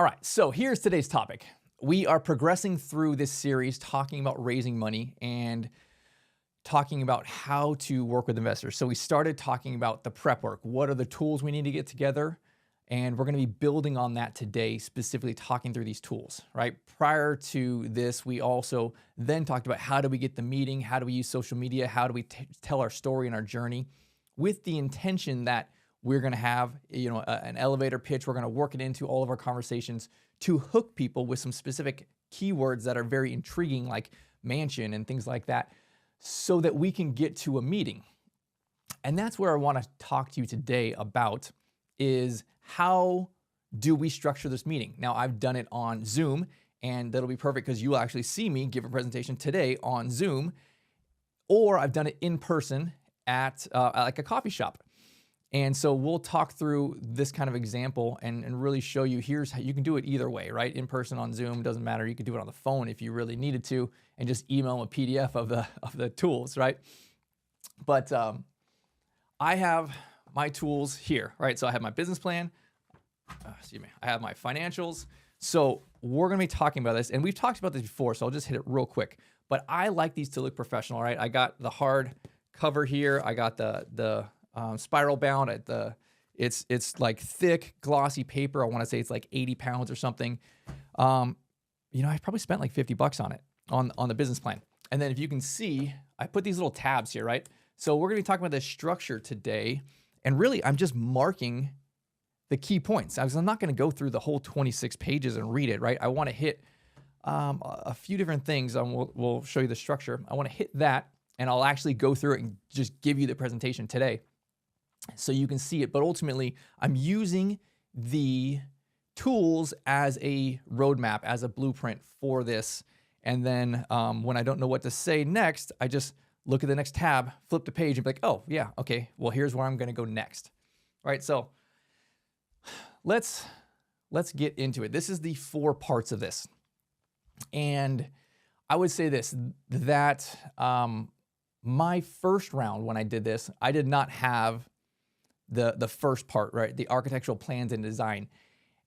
All right, so here's today's topic. We are progressing through this series talking about raising money and talking about how to work with investors. So we started talking about the prep work. What are the tools we need to get together? And we're going to be building on that today, specifically talking through these tools, right? Prior to this, we also then talked about how do we get the meeting? How do we use social media? How do we tell our story and our journey with the intention that we're going to have, an elevator pitch. We're going to work it into all of our conversations to hook people with some specific keywords that are very intriguing, like mansion and things like that, so that we can get to a meeting. And that's where I want to talk to you today about is how do we structure this meeting? Now, I've done it on Zoom, and that'll be perfect because you will actually see me give a presentation today on Zoom, or I've done it in person at like a coffee shop. And so we'll talk through this kind of example and really show you here's how you can do it either way, right? In person, on Zoom, doesn't matter. You could do it on the phone if you really needed to, and just email them a PDF of the tools, right? But I have my tools here, right? So I have my business plan. I have my financials. So we're going to be talking about this, and we've talked about this before, so I'll just hit it real quick. But I like these to look professional, right? I got the hard cover here. I got the spiral bound at it's like thick, glossy paper. I want to say it's like 80 pounds or something. I probably spent like $50 on it, on the business plan. And then if you can see, I put these little tabs here, right? So we're going to be talking about this structure today. And really, I'm just marking the key points. I'm not going to go through the whole 26 pages and read it, right? I want to hit a few different things. We'll show you the structure. I want to hit that, and I'll actually go through it and just give you the presentation today so you can see it. But ultimately, I'm using the tools as a roadmap, as a blueprint for this. And then when I don't know what to say next, I just look at the next tab, flip the page, and be like, oh, yeah, okay, well, here's where I'm going to go next. All right, so let's get into it. This is the 4 parts of this. And I would say this, that my first round when I did this, I did not have the first part, right? The architectural plans and design.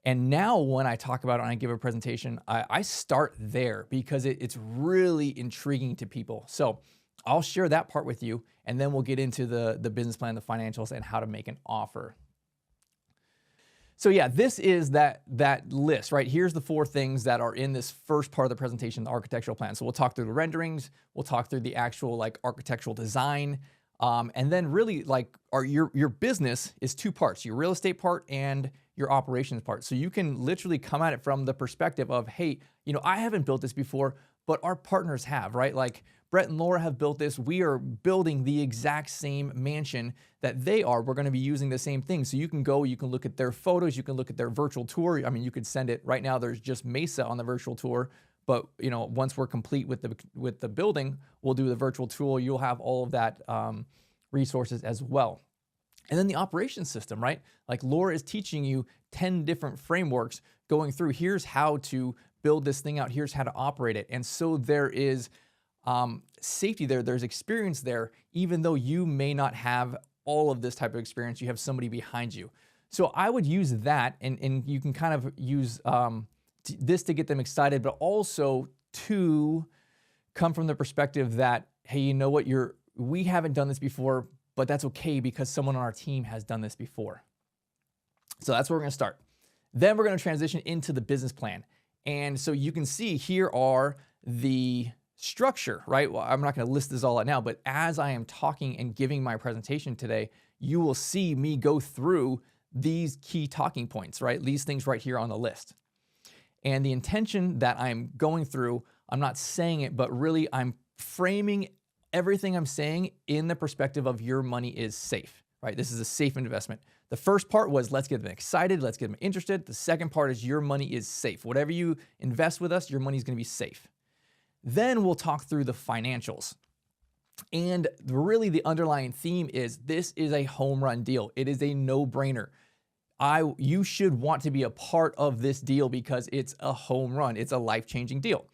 And now when I talk about it and I give a presentation, I start there because it's really intriguing to people. So I'll share that part with you, and then we'll get into the business plan, the financials, and how to make an offer. So yeah, this is that list, right? Here's the 4 things that are in this first part of the presentation, the architectural plan. So we'll talk through the renderings, we'll talk through the actual like architectural design, and then really like your business is 2 parts, your real estate part and your operations part. So you can literally come at it from the perspective of, hey, I haven't built this before, but our partners have, right? Like Brett and Laura have built this. We are building the exact same mansion that they are. We're going to be using the same thing. So you can go, you can look at their photos, you can look at their virtual tour. I mean, you could send it right now. There's just Mesa on the virtual tour, but once we're complete with the building, we'll do the virtual tour. You'll have all of that resources as well. And then the operations system, right? Like Laura is teaching you 10 different frameworks going through. Here's how to build this thing out. Here's how to operate it. And so there is safety there, there's experience there, even though you may not have all of this type of experience, you have somebody behind you. So I would use that, and you can kind of use this to get them excited, but also to come from the perspective that, hey, you know what, we haven't done this before, but that's okay because someone on our team has done this before. So that's where we're gonna start. Then we're gonna transition into the business plan. And so you can see here are the structure, right? Well, I'm not going to list this all out now, but as I am talking and giving my presentation today, you will see me go through these key talking points, right? These things right here on the list. And the intention that I'm going through, I'm not saying it, but really I'm framing everything I'm saying in the perspective of your money is safe, right? This is a safe investment. The first part was let's get them excited, let's get them interested. The second part is your money is safe. Whatever you invest with us, your money is going to be safe. Then we'll talk through the financials. And really the underlying theme is this is a home run deal. It is a no-brainer. You should want to be a part of this deal because it's a home run. It's a life-changing deal.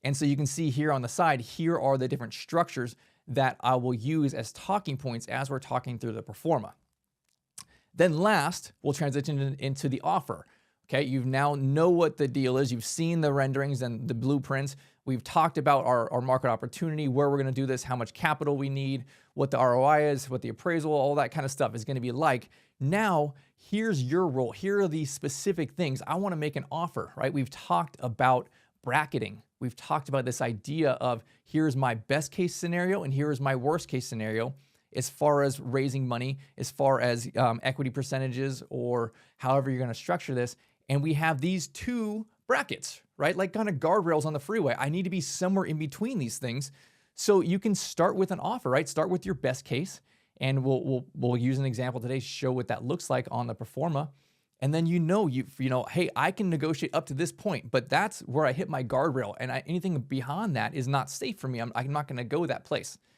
And so you can see here on the side, here are the different structures that I will use as talking points as we're talking through the pro forma. Then last, we'll transition into the offer. Okay, you now know what the deal is. You've seen the renderings and the blueprints. We've talked about our market opportunity, where we're going to do this, how much capital we need, what the ROI is, what the appraisal, all that kind of stuff is going to be like. Now, here's your role. Here are these specific things. I want to make an offer, right? We've talked about bracketing. We've talked about this idea of here's my best case scenario and here is my worst case scenario as far as raising money, as far as equity percentages, or however you're going to structure this. And we have these two brackets, right? Like kind of guardrails on the freeway. I need to be somewhere in between these things. So you can start with an offer, right? Start with your best case. And we'll use an example today to show what that looks like on the pro forma. And then you know, hey, I can negotiate up to this point, but that's where I hit my guardrail. And anything beyond that is not safe for me. I'm not going to go that place.